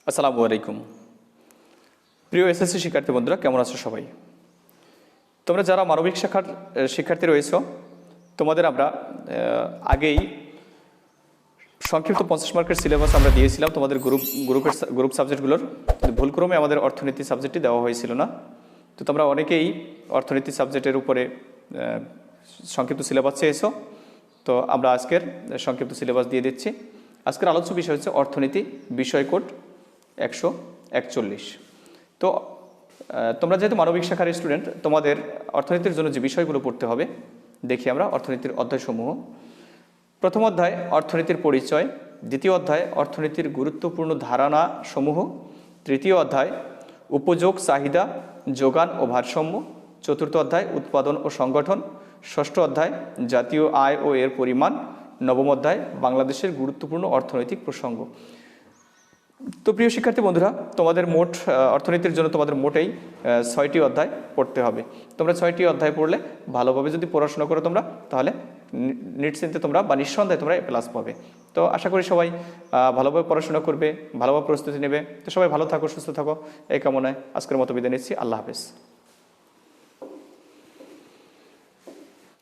আসসালামু আলাইকুম। প্রিয় এসএসসি শিক্ষার্থী বন্ধুরা, কেমন আছো সবাই? তোমরা যারা মানবিক শাখার শিক্ষার্থী রয়েছো, তোমাদের আমরা আগেই সংক্ষিপ্ত 50 মার্কের সিলেবাস আমরা দিয়েছিলাম তোমাদের গ্রুপ সাবজেক্টগুলোর। ভুলক্রমে আমাদের অর্থনীতি সাবজেক্টটি দেওয়া হয়েছিল না। তো তোমরা অনেকেই অর্থনীতি সাবজেক্টের উপরে সংক্ষিপ্ত সিলেবাস চেয়েছো। তো আমরা আজকের সংক্ষিপ্ত সিলেবাস দিয়ে দিচ্ছি। আজকের আলোচ্য বিষয় হচ্ছে অর্থনীতি বিষয় কোড 141। তো তোমরা যেহেতু মানবিক শাখার স্টুডেন্ট, তোমাদের অর্থনীতির জন্য যে বিষয়গুলো পড়তে হবে দেখি আমরা অর্থনীতির অধ্যায়সমূহ। প্রথম অধ্যায় অর্থনীতির পরিচয়, দ্বিতীয় অধ্যায় অর্থনীতির গুরুত্বপূর্ণ ধারণা সমূহ, তৃতীয় অধ্যায় উপযোগ চাহিদা যোগান ও ভারসাম্য, চতুর্থ অধ্যায় উৎপাদন ও সংগঠন, ষষ্ঠ অধ্যায় জাতীয় আয় ও এর পরিমাণ, নবম অধ্যায় বাংলাদেশের গুরুত্বপূর্ণ অর্থনৈতিক প্রসঙ্গ। তো প্রিয় শিক্ষার্থী বন্ধুরা, তোমাদের মোট অর্থনীতির জন্য তোমাদের মোটেই 6টি অধ্যায় পড়তে হবে। তোমরা 6টি অধ্যায় পড়লে ভালোভাবে যদি পড়াশোনা করো তোমরা, তাহলে নিশ্চিন্তে তোমরা বা নিঃসন্দেহে তোমরা A+ পাবে। তো আশা করি সবাই ভালোভাবে পড়াশোনা করবে, ভালোভাবে প্রস্তুতি নেবে। তো সবাই ভালো থাকো, সুস্থ থাকো, এই কামনায় আজকের মতো বিদায় নিচ্ছি। আল্লাহ হাফেজ।